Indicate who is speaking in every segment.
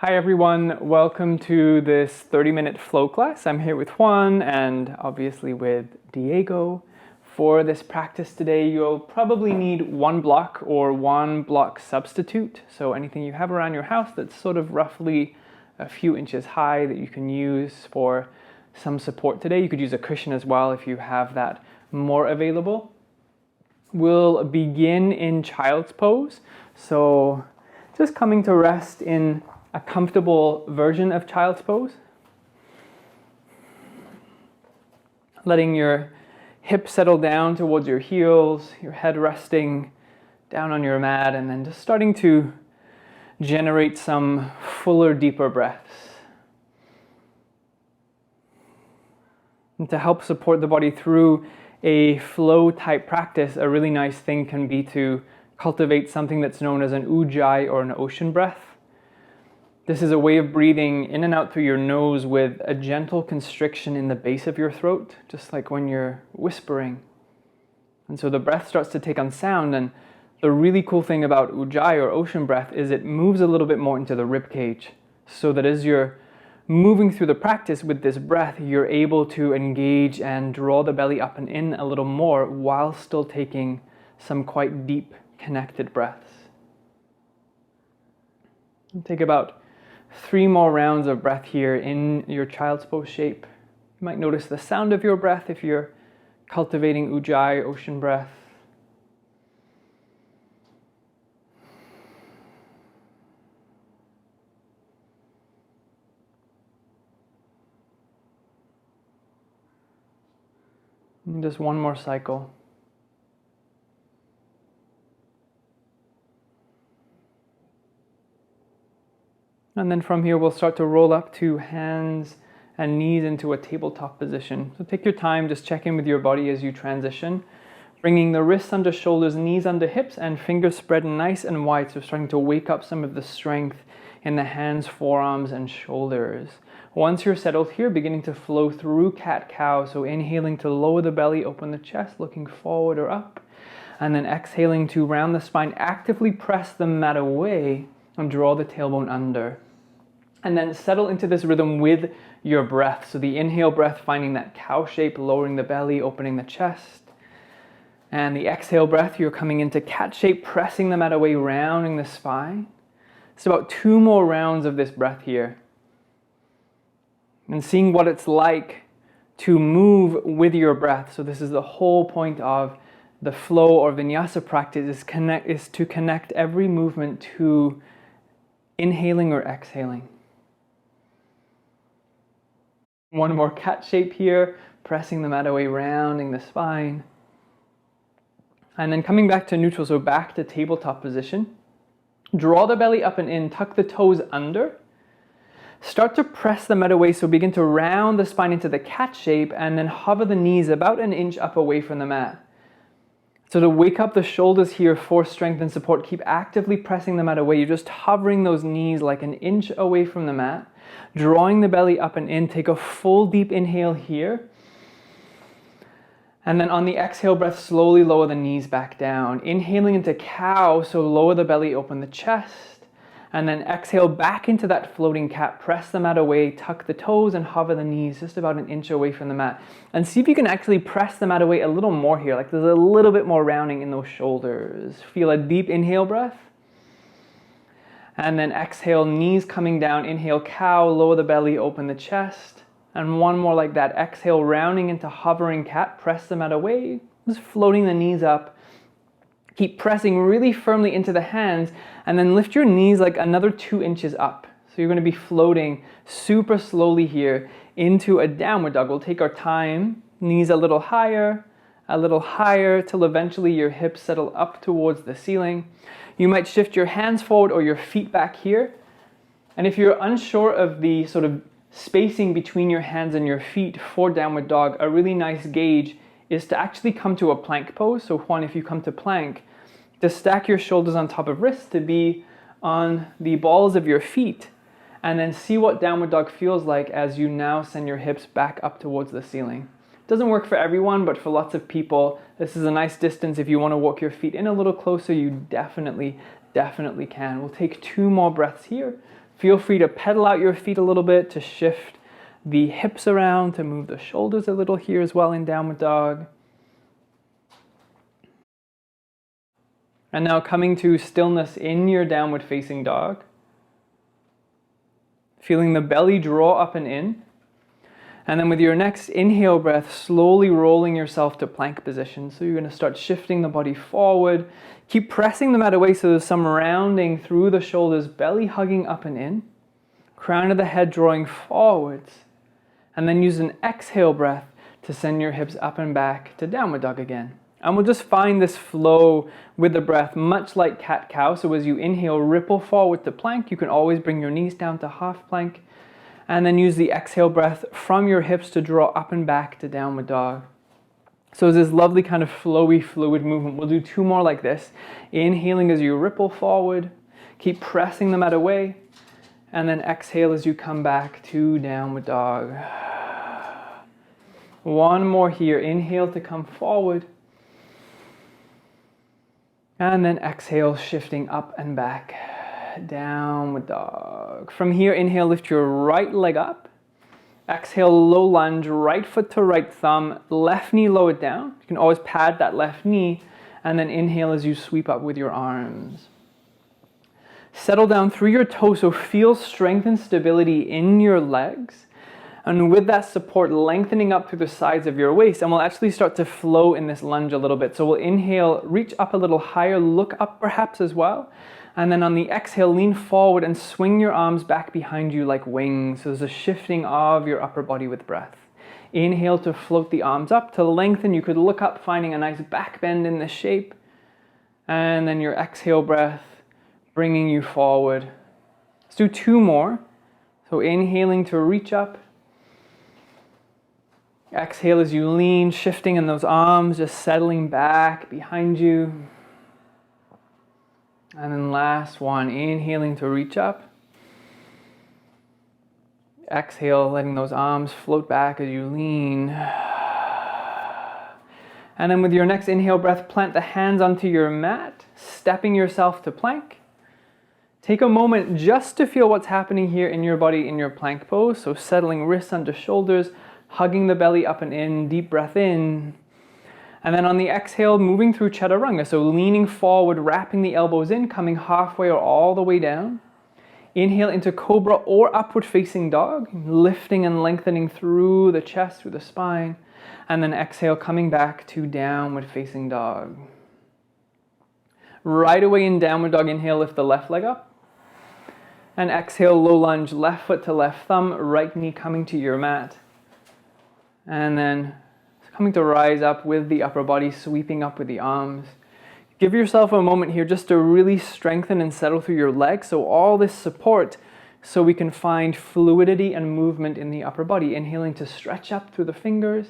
Speaker 1: Hi everyone, welcome to this 30-minute flow class. I'm here with Juan and obviously with Diego. For this practice today, you'll probably need one block or one block substitute. So anything you have around your house that's sort of roughly a few inches high that you can use for some support today. You could use a cushion as well if you have that more available. We'll begin in child's pose. So just coming to rest in a comfortable version of child's pose. Letting your hips settle down towards your heels, your head resting down on your mat, and then just starting to generate some fuller, deeper breaths. And to help support the body through a flow type practice, a really nice thing can be to cultivate something that's known as an ujjayi or an ocean breath. This is a way of breathing in and out through your nose with a gentle constriction in the base of your throat, just like when you're whispering. And so the breath starts to take on sound, and the really cool thing about ujjayi or ocean breath is it moves a little bit more into the rib cage, so that as you're moving through the practice with this breath, you're able to engage and draw the belly up and in a little more while still taking some quite deep, connected breaths. And take about 3 more rounds of breath here in your child's pose shape. You might notice the sound of your breath if you're cultivating ujjayi, ocean breath. And just one more cycle. And then from here, we'll start to roll up to hands and knees into a tabletop position. So take your time, just check in with your body as you transition. Bringing the wrists under shoulders, knees under hips, and fingers spread nice and wide. So starting to wake up some of the strength in the hands, forearms, and shoulders. Once you're settled here, beginning to flow through cat-cow. So inhaling to lower the belly, open the chest, looking forward or up. And then exhaling to round the spine, actively press the mat away and draw the tailbone under. And then settle into this rhythm with your breath. So the inhale breath, finding that cow shape, lowering the belly, opening the chest. And the exhale breath, you're coming into cat shape, pressing the mat away, rounding the spine. It's about 2 more rounds of this breath here. And seeing what it's like to move with your breath. So this is the whole point of the flow or vinyasa practice, is to connect every movement to inhaling or exhaling. One more cat shape here, pressing the mat away, rounding the spine. And then coming back to neutral, so back to tabletop position. Draw the belly up and in, tuck the toes under. Start to press the mat away, so begin to round the spine into the cat shape and then hover the knees about an inch up away from the mat. So to wake up the shoulders here for strength and support, keep actively pressing the mat away. You're just hovering those knees like an inch away from the mat, drawing the belly up and in. Take a full deep inhale here. And then on the exhale breath, slowly lower the knees back down. Inhaling into cow, so lower the belly, open the chest. And then exhale back into that floating cat, press the mat away, tuck the toes and hover the knees just about an inch away from the mat. And see if you can actually press the mat away a little more here, like there's a little bit more rounding in those shoulders. Feel a deep inhale breath. And then exhale, knees coming down, inhale cow, lower the belly, open the chest. And one more like that, exhale, rounding into hovering cat, press the mat away, just floating the knees up. Keep pressing really firmly into the hands and then lift your knees like another 2 inches up. So you're going to be floating super slowly here into a downward dog. We'll take our time, knees a little higher till eventually your hips settle up towards the ceiling. You might shift your hands forward or your feet back here. And if you're unsure of the sort of spacing between your hands and your feet for downward dog, a really nice gauge is to actually come to a plank pose. So Juan, if you come to plank, to stack your shoulders on top of wrists, to be on the balls of your feet, and then see what downward dog feels like as you now send your hips back up towards the ceiling. It doesn't work for everyone, but for lots of people, this is a nice distance. If you want to walk your feet in a little closer, you definitely can. We'll take 2 more breaths here. Feel free to pedal out your feet a little bit to shift the hips around, to move the shoulders a little here as well in downward dog. And now coming to stillness in your downward facing dog. Feeling the belly draw up and in. And then with your next inhale breath, slowly rolling yourself to plank position. So you're going to start shifting the body forward. Keep pressing the mat away so there's some rounding through the shoulders, belly hugging up and in. Crown of the head drawing forwards. And then use an exhale breath to send your hips up and back to downward dog again. And we'll just find this flow with the breath, much like cat-cow. So as you inhale, ripple forward to plank. You can always bring your knees down to half plank. And then use the exhale breath from your hips to draw up and back to downward dog. So it's this lovely kind of flowy, fluid movement. We'll do 2 more like this. Inhaling as you ripple forward. Keep pressing the mat away. And then exhale as you come back to downward dog. 1 more here. Inhale to come forward. And then exhale, shifting up and back. Downward dog. From here, inhale, lift your right leg up. Exhale, low lunge, right foot to right thumb, left knee lowered down. You can always pad that left knee. And then inhale as you sweep up with your arms. Settle down through your toes, so feel strength and stability in your legs. And with that support, lengthening up through the sides of your waist. And we'll actually start to flow in this lunge a little bit. So we'll inhale, reach up a little higher, look up perhaps as well. And then on the exhale, lean forward and swing your arms back behind you like wings. So there's a shifting of your upper body with breath. Inhale to float the arms up, to lengthen. You could look up, finding a nice back bend in this shape. And then your exhale breath, bringing you forward. Let's do 2 more. So inhaling to reach up. Exhale as you lean, shifting in those arms, just settling back behind you. And then last one, inhaling to reach up. Exhale, letting those arms float back as you lean. And then with your next inhale breath, plant the hands onto your mat, stepping yourself to plank. Take a moment just to feel what's happening here in your body in your plank pose. So settling wrists under shoulders, hugging the belly up and in, deep breath in. And then on the exhale, moving through chaturanga. So leaning forward, wrapping the elbows in, coming halfway or all the way down. Inhale into cobra or upward facing dog, lifting and lengthening through the chest, through the spine. And then exhale, coming back to downward facing dog. Right away in downward dog, inhale, lift the left leg up. And exhale, low lunge, left foot to left thumb, right knee coming to your mat. And then coming to rise up with the upper body, sweeping up with the arms. Give yourself a moment here just to really strengthen and settle through your legs. So all this support so we can find fluidity and movement in the upper body. Inhaling to stretch up through the fingers.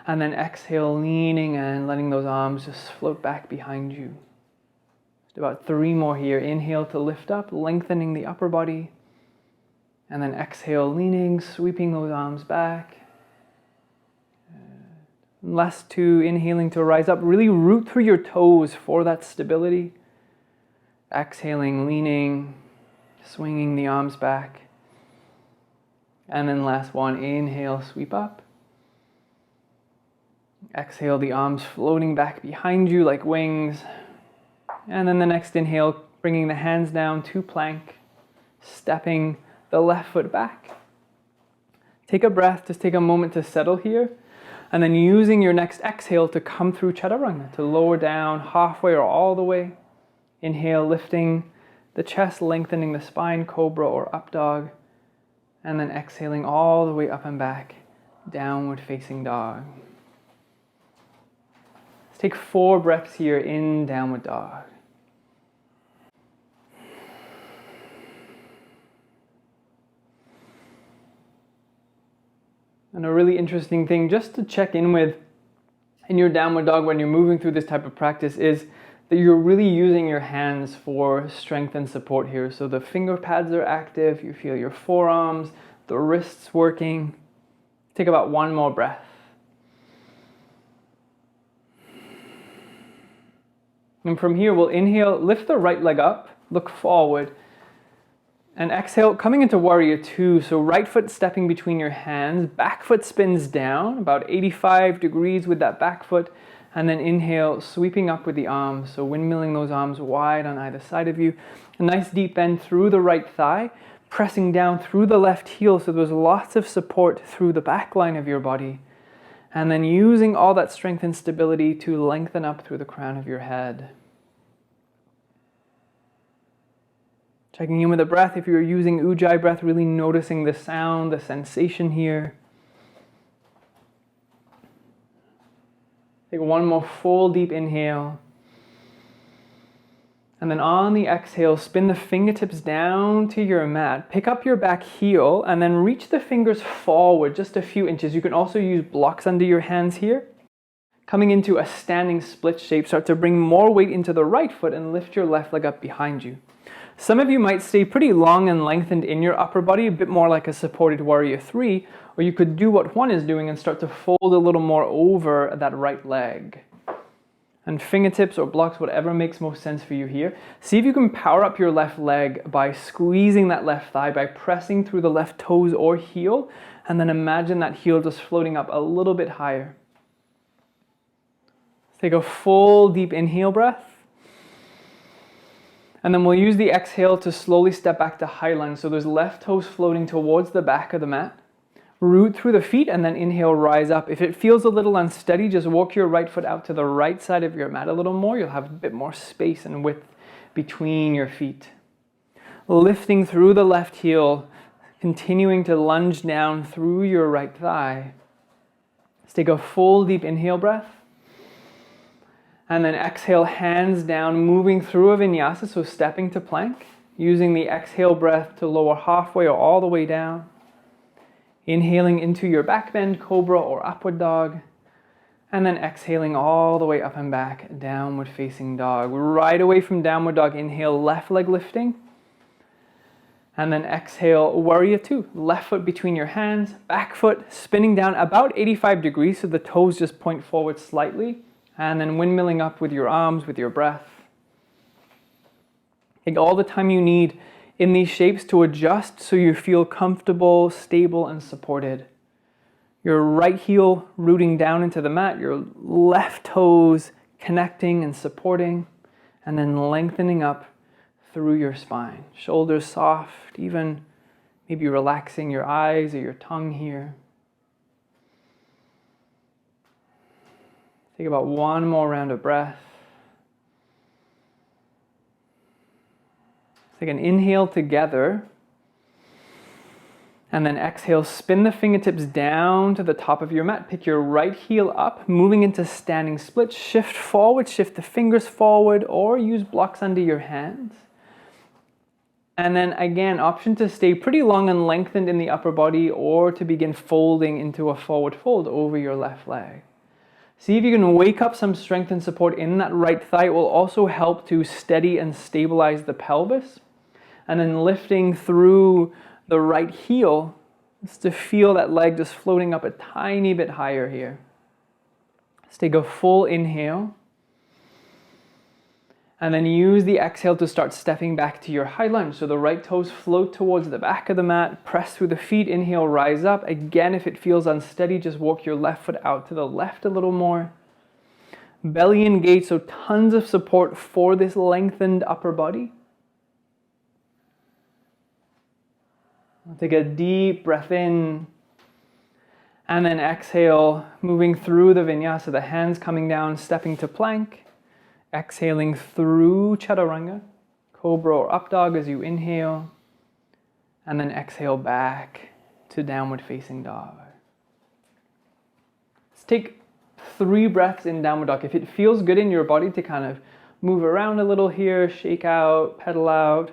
Speaker 1: And then exhale, leaning and letting those arms just float back behind you. Just about 3 more here. Inhale to lift up, lengthening the upper body. And then exhale, leaning, sweeping those arms back. Last 2, inhaling to rise up. Really root through your toes for that stability. Exhaling, leaning, swinging the arms back. And then last 1, inhale, sweep up. Exhale, the arms floating back behind you like wings. And then the next inhale, bringing the hands down to plank, stepping the left foot back. Take a breath, just take a moment to settle here. And then using your next exhale to come through chaturanga, to lower down halfway or all the way. Inhale, lifting the chest, lengthening the spine, cobra or up dog. And then exhaling all the way up and back, downward facing dog. Let's take 4 breaths here in downward dog. And a really interesting thing just to check in with in your downward dog when you're moving through this type of practice is that you're really using your hands for strength and support here. So the finger pads are active, you feel your forearms, the wrists working. Take about 1 more breath. And from here we'll inhale, lift the right leg up, look forward. And exhale, coming into warrior two. So right foot stepping between your hands, back foot spins down about 85 degrees with that back foot. And then inhale, sweeping up with the arms. So windmilling those arms wide on either side of you. A nice deep bend through the right thigh, pressing down through the left heel. So there's lots of support through the back line of your body. And then using all that strength and stability to lengthen up through the crown of your head. Checking in with the breath. If you're using Ujjayi breath, really noticing the sound, the sensation here. Take one more full deep inhale. And then on the exhale, spin the fingertips down to your mat. Pick up your back heel and then reach the fingers forward just a few inches. You can also use blocks under your hands here. Coming into a standing split shape, start to bring more weight into the right foot and lift your left leg up behind you. Some of you might stay pretty long and lengthened in your upper body, a bit more like a supported warrior three, or you could do what Juan is doing and start to fold a little more over that right leg. And fingertips or blocks, whatever makes most sense for you here. See if you can power up your left leg by squeezing that left thigh, by pressing through the left toes or heel, and then imagine that heel just floating up a little bit higher. Take a full deep inhale breath. And then we'll use the exhale to slowly step back to high lunge. So those left toes floating towards the back of the mat. Root through the feet and then inhale, rise up. If it feels a little unsteady, just walk your right foot out to the right side of your mat a little more. You'll have a bit more space and width between your feet. Lifting through the left heel, continuing to lunge down through your right thigh. Let's take a full deep inhale breath. And then exhale, hands down, moving through a vinyasa, so stepping to plank. Using the exhale breath to lower halfway or all the way down. Inhaling into your back bend, cobra or upward dog. And then exhaling all the way up and back, downward facing dog. Right away from downward dog, inhale, left leg lifting. And then exhale, warrior two. Left foot between your hands, back foot spinning down about 85 degrees, so the toes just point forward slightly. And then windmilling up with your arms, with your breath. Take all the time you need in these shapes to adjust so you feel comfortable, stable, and supported. Your right heel rooting down into the mat, your left toes connecting and supporting, and then lengthening up through your spine. Shoulders soft, even maybe relaxing your eyes or your tongue here. Take about one more round of breath. Take an inhale together. And then exhale, spin the fingertips down to the top of your mat. Pick your right heel up, moving into standing split. Shift forward, shift the fingers forward, or use blocks under your hands. And then again, option to stay pretty long and lengthened in the upper body or to begin folding into a forward fold over your left leg. See if you can wake up some strength and support in that right thigh. It will also help to steady and stabilize the pelvis. And then lifting through the right heel, just to feel that leg just floating up a tiny bit higher here. Let's take a full inhale. And then use the exhale to start stepping back to your high lunge. So the right toes float towards the back of the mat, press through the feet, inhale, rise up. Again, if it feels unsteady, just walk your left foot out to the left a little more. Belly engaged, so tons of support for this lengthened upper body. Take a deep breath in. And then exhale, moving through the vinyasa, the hands coming down, stepping to plank. Exhaling through chaturanga, cobra or up dog as you inhale. And then exhale back to downward facing dog. Let's take 3 breaths in downward dog. If it feels good in your body to kind of move around a little here, shake out, pedal out.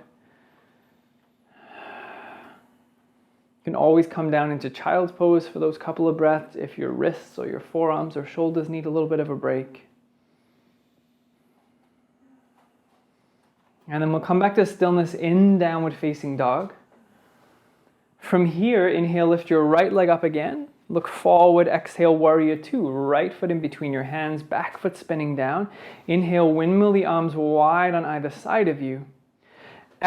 Speaker 1: You can always come down into child's pose for those couple of breaths if your wrists or your forearms or shoulders need a little bit of a break. And then we'll come back to stillness in downward facing dog. From here, inhale, lift your right leg up again. Look forward, exhale, warrior two. Right foot in between your hands, back foot spinning down. Inhale, windmill the arms wide on either side of you.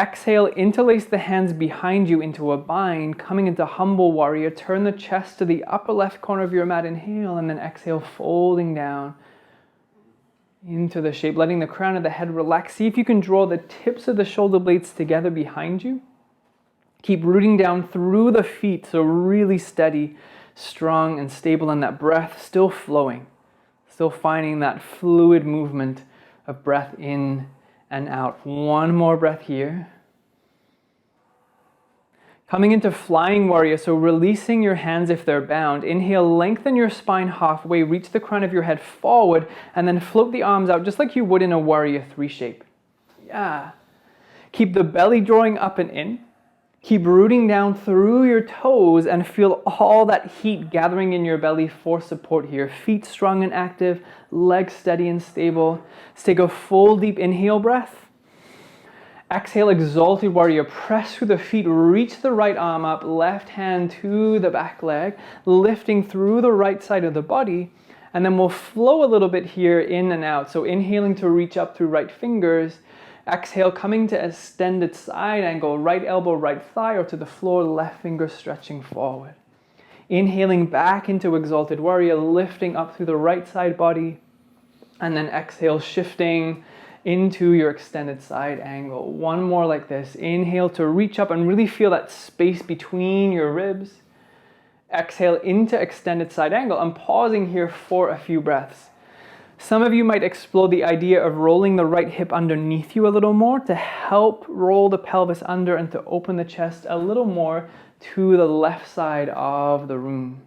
Speaker 1: Exhale, interlace the hands behind you into a bind, coming into humble warrior. Turn the chest to the upper left corner of your mat. Inhale, and then exhale, folding down into the shape, letting the crown of the head relax. See if you can draw the tips of the shoulder blades together behind you. Keep rooting down through the feet, so really steady, strong, and stable, and that breath still flowing. Still finding that fluid movement of breath in and out. One more breath here. Coming into flying warrior, so releasing your hands if they're bound. Inhale, lengthen your spine halfway, reach the crown of your head forward, and then float the arms out just like you would in a warrior three shape. Yeah. Keep the belly drawing up and in. Keep rooting down through your toes and feel all that heat gathering in your belly for support here. Feet strong and active, legs steady and stable. Let's take a full deep inhale breath. Exhale, exalted warrior. Press through the feet, reach the right arm up, left hand to the back leg, lifting through the right side of the body. And then we'll flow a little bit here in and out. So inhaling to reach up through right fingers. Exhale, coming to extended side angle, right elbow, right thigh, or to the floor, left finger stretching forward. Inhaling back into exalted warrior, lifting up through the right side body. And then exhale, shifting into your extended side angle. One more like this. Inhale to reach up and really feel that space between your ribs. Exhale into extended side angle. I'm pausing here for a few breaths. Some of you might explore the idea of rolling the right hip underneath you a little more to help roll the pelvis under and to open the chest a little more to the left side of the room.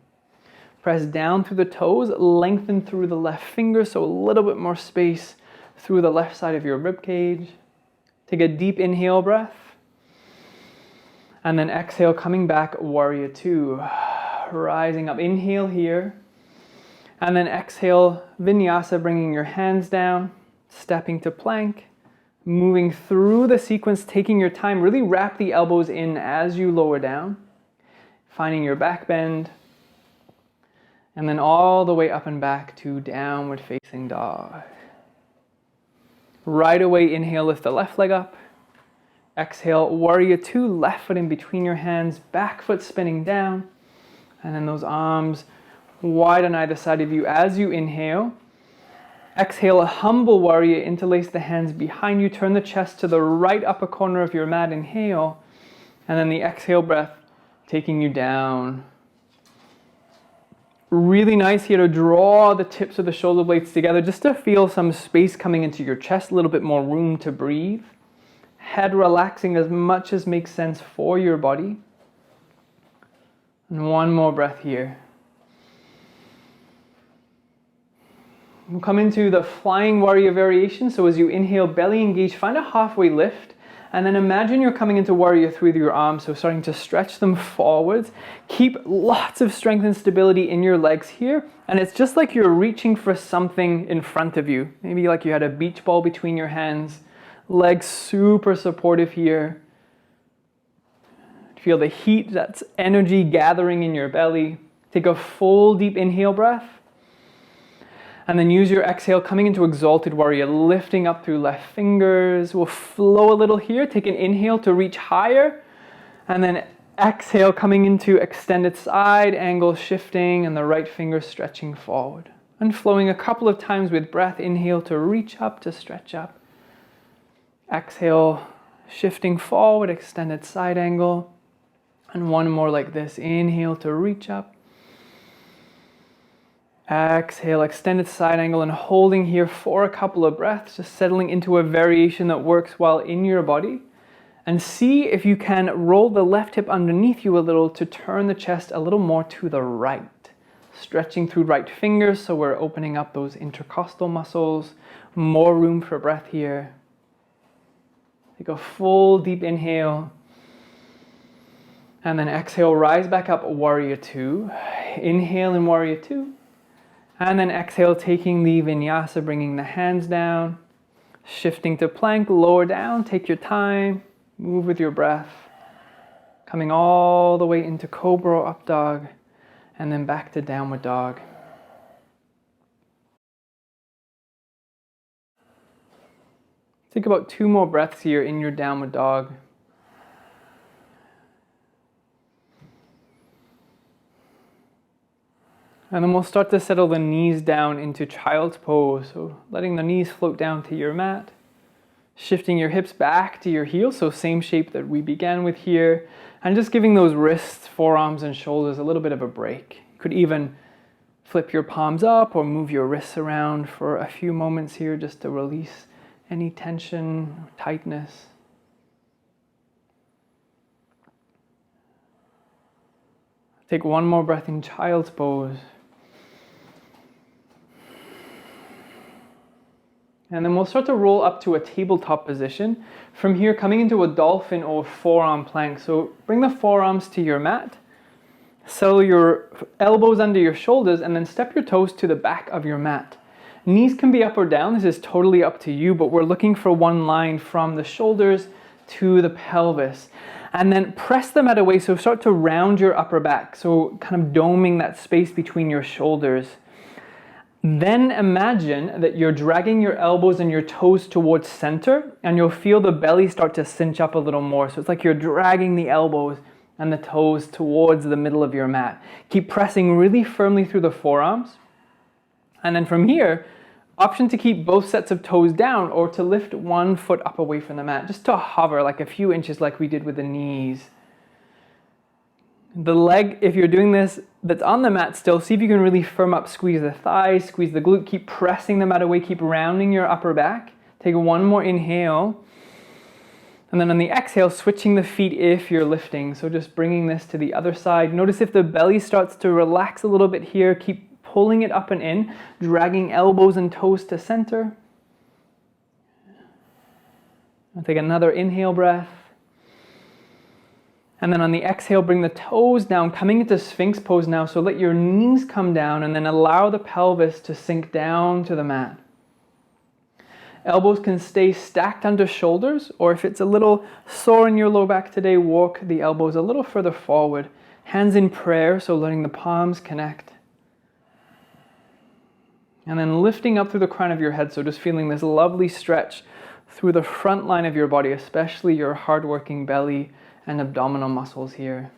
Speaker 1: Press down through the toes, lengthen through the left finger, so a little bit more space through the left side of your rib cage. Take a deep inhale breath. And then exhale, coming back, warrior two. Rising up, inhale here. And then exhale, vinyasa, bringing your hands down, stepping to plank. Moving through the sequence, taking your time, really wrap the elbows in as you lower down. Finding your back bend. And then all the way up and back to downward facing dog. Right away, inhale, lift the left leg up. Exhale, warrior two, left foot in between your hands, back foot spinning down. And then those arms wide on either side of you as you inhale. Exhale, a humble warrior, interlace the hands behind you, turn the chest to the right upper corner of your mat, inhale. And then the exhale breath, taking you down. Really nice here to draw the tips of the shoulder blades together just to feel some space coming into your chest, a little bit more room to breathe. Head relaxing as much as makes sense for your body. And one more breath here. We'll come into the flying warrior variation. So as you inhale, belly engaged, find a halfway lift. And then imagine you're coming into warrior three with your arms, so starting to stretch them forwards. Keep lots of strength and stability in your legs here. And it's just like you're reaching for something in front of you. Maybe like you had a beach ball between your hands. Legs super supportive here. Feel the heat, that's energy gathering in your belly. Take a full deep inhale breath. And then use your exhale, coming into exalted warrior, lifting up through left fingers. We'll flow a little here. Take an inhale to reach higher. And then exhale, coming into extended side angle, shifting, and the right finger stretching forward. And flowing a couple of times with breath. Inhale to reach up, to stretch up. Exhale, shifting forward, extended side angle. And one more like this. Inhale to reach up. Exhale, extended side angle, and holding here for a couple of breaths, just settling into a variation that works well in your body. And see if you can roll the left hip underneath you a little to turn the chest a little more to the right. Stretching through right fingers, so we're opening up those intercostal muscles. More room for breath here. Take a full deep inhale. And then exhale, rise back up, warrior two. Inhale in warrior two. And then exhale, taking the vinyasa, bringing the hands down. Shifting to plank, lower down, take your time. Move with your breath. Coming all the way into cobra or up dog. And then back to downward dog. Take about 2 more breaths here in your downward dog. And then we'll start to settle the knees down into child's pose. So letting the knees float down to your mat. Shifting your hips back to your heels, so same shape that we began with here. And just giving those wrists, forearms, and shoulders a little bit of a break. You could even flip your palms up or move your wrists around for a few moments here just to release any tension or tightness. Take one more breath in child's pose. And then we'll start to roll up to a tabletop position. From here, coming into a dolphin or forearm plank. So bring the forearms to your mat. Settle your elbows under your shoulders and then step your toes to the back of your mat. Knees can be up or down. This is totally up to you, but we're looking for one line from the shoulders to the pelvis. And then press the mat away, so start to round your upper back. So kind of doming that space between your shoulders. Then imagine that you're dragging your elbows and your toes towards center, and you'll feel the belly start to cinch up a little more. So it's like you're dragging the elbows and the toes towards the middle of your mat. Keep pressing really firmly through the forearms. And then from here, option to keep both sets of toes down or to lift one foot up away from the mat, just to hover like a few inches like we did with the knees. The leg, if you're doing this, that's on the mat still, see if you can really firm up, squeeze the thighs, squeeze the glute, keep pressing the mat away, keep rounding your upper back. Take one more inhale. And then on the exhale, switching the feet if you're lifting. So just bringing this to the other side. Notice if the belly starts to relax a little bit here, keep pulling it up and in, dragging elbows and toes to center. I'll take another inhale breath. And then on the exhale, bring the toes down, coming into Sphinx pose now. So let your knees come down and then allow the pelvis to sink down to the mat. Elbows can stay stacked under shoulders, or if it's a little sore in your low back today, walk the elbows a little further forward. Hands in prayer, so letting the palms connect. And then lifting up through the crown of your head, so just feeling this lovely stretch through the front line of your body, especially your hard-working belly and abdominal muscles here.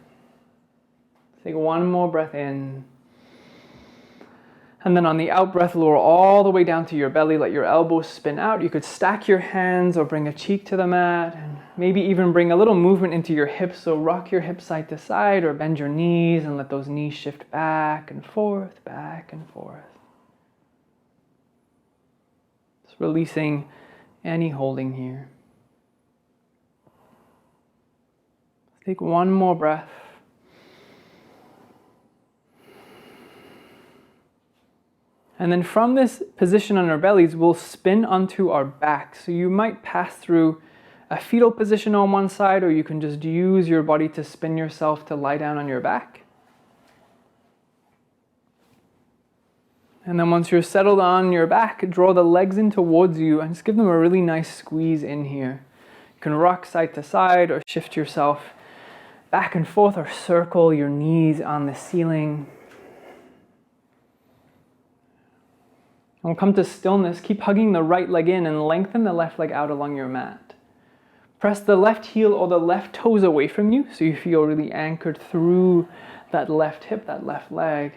Speaker 1: Take one more breath in. And then on the out breath, lower all the way down to your belly. Let your elbows spin out. You could stack your hands or bring a cheek to the mat. And maybe even bring a little movement into your hips. So rock your hips side to side or bend your knees and let those knees shift back and forth, back and forth. Just releasing any holding here. Take one more breath. And then from this position on our bellies, we'll spin onto our back. So you might pass through a fetal position on one side, or you can just use your body to spin yourself to lie down on your back. And then once you're settled on your back, draw the legs in towards you and just give them a really nice squeeze in here. You can rock side to side or shift yourself back and forth or circle your knees on the ceiling. And we'll come to stillness. Keep hugging the right leg in and lengthen the left leg out along your mat. Press the left heel or the left toes away from you so you feel really anchored through that left hip, that left leg.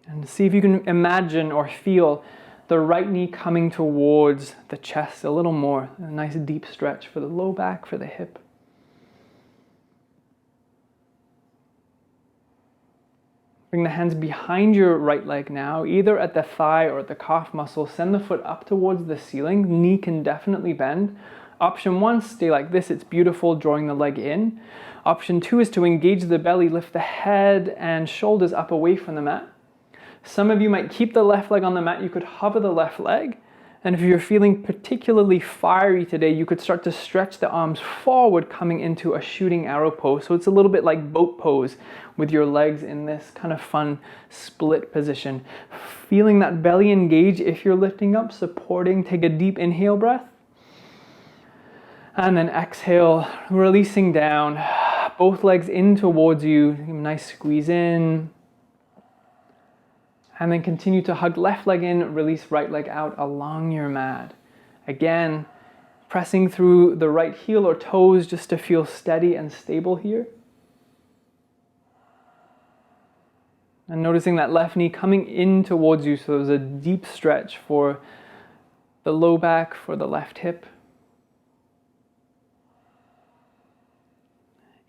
Speaker 1: And see if you can imagine or feel the right knee coming towards the chest a little more. A nice deep stretch for the low back, for the hip. Bring the hands behind your right leg now, either at the thigh or at the calf muscle. Send the foot up towards the ceiling. Knee can definitely bend. Option 1, stay like this. It's beautiful, drawing the leg in. Option 2 is to engage the belly, lift the head and shoulders up away from the mat. Some of you might keep the left leg on the mat. You could hover the left leg. And if you're feeling particularly fiery today, you could start to stretch the arms forward, coming into a shooting arrow pose. So it's a little bit like boat pose with your legs in this kind of fun split position. Feeling that belly engage if you're lifting up, supporting. Take a deep inhale breath. And then exhale, releasing down. Both legs in towards you. Nice squeeze in. And then continue to hug left leg in, release right leg out along your mat. Again, pressing through the right heel or toes just to feel steady and stable here. And noticing that left knee coming in towards you, so there's a deep stretch for the low back, for the left hip.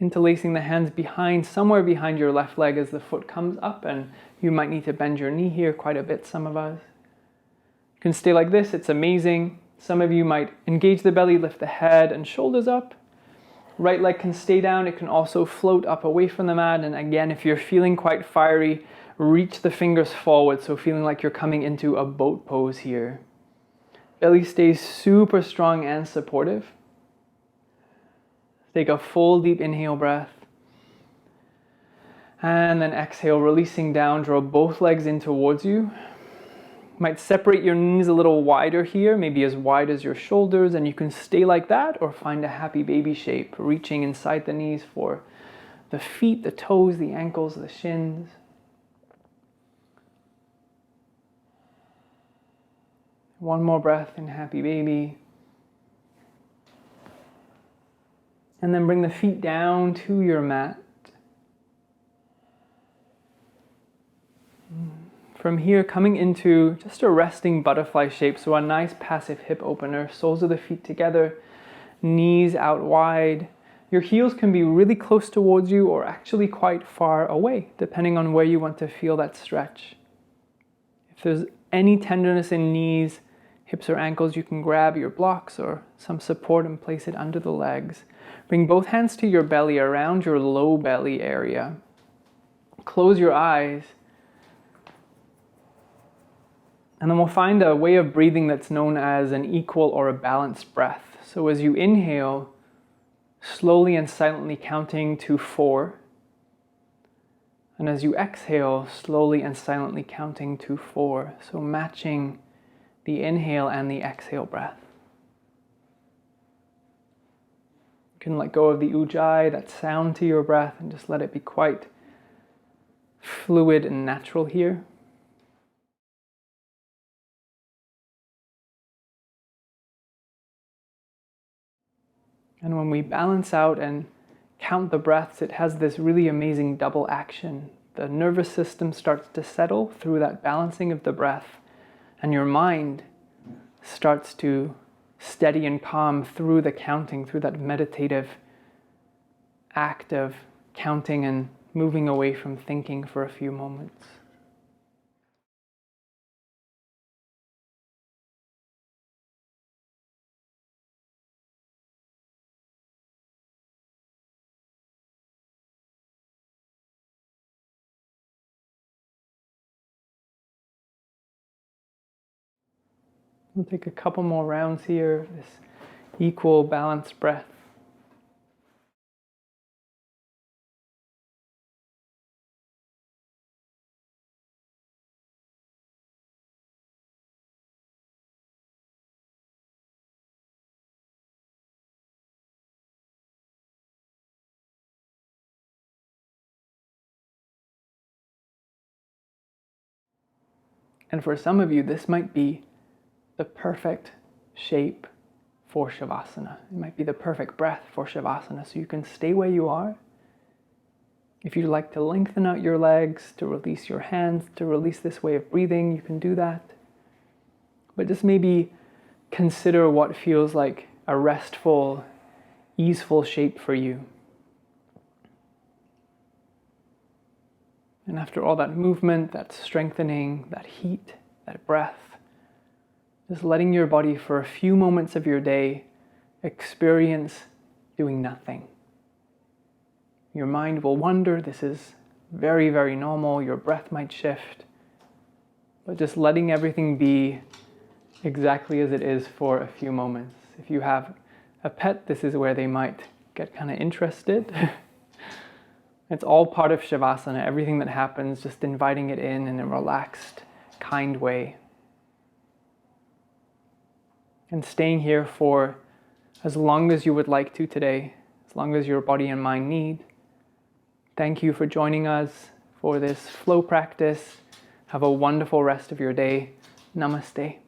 Speaker 1: Interlacing the hands behind, somewhere behind your left leg as the foot comes up, and you might need to bend your knee here quite a bit, some of us. You can stay like this, it's amazing. Some of you might engage the belly, lift the head and shoulders up. Right leg can stay down, it can also float up away from the mat. And again, if you're feeling quite fiery, reach the fingers forward, so feeling like you're coming into a boat pose here. Belly stays super strong and supportive. Take a full deep inhale breath. And then exhale, releasing down, draw both legs in towards you. Might separate your knees a little wider here, maybe as wide as your shoulders, and you can stay like that or find a happy baby shape, reaching inside the knees for the feet, the toes, the ankles, the shins. One more breath in happy baby. And then bring the feet down to your mat. From here, coming into just a resting butterfly shape, so a nice passive hip opener, soles of the feet together, knees out wide. Your heels can be really close towards you or actually quite far away, depending on where you want to feel that stretch. If there's any tenderness in knees, hips or ankles, you can grab your blocks or some support and place it under the legs. Bring both hands to your belly, around your low belly area. Close your eyes. And then we'll find a way of breathing that's known as an equal or a balanced breath. So as you inhale, slowly and silently counting to 4. And as you exhale, slowly and silently counting to 4. So matching the inhale and the exhale breath. You can let go of the ujjayi, that sound to your breath, and just let it be quite fluid and natural here. And when we balance out and count the breaths, it has this really amazing double action. The nervous system starts to settle through that balancing of the breath, and your mind starts to steady and calm through the counting, through that meditative act of counting and moving away from thinking for a few moments. We'll take a couple more rounds here, this equal balanced breath. And for some of you, this might be the perfect shape for Shavasana. It might be the perfect breath for Shavasana, so you can stay where you are. If you'd like to lengthen out your legs, to release your hands, to release this way of breathing, you can do that. But just maybe consider what feels like a restful, easeful shape for you. And after all that movement, that strengthening, that heat, that breath, just letting your body for a few moments of your day experience doing nothing. Your mind will wander. This is very, very normal. Your breath might shift. But just letting everything be exactly as it is for a few moments. If you have a pet, this is where they might get kind of interested. It's all part of Shavasana. Everything that happens, just inviting it in a relaxed, kind way. And staying here for as long as you would like to today, as long as your body and mind need. Thank you for joining us for this flow practice. Have a wonderful rest of your day. Namaste.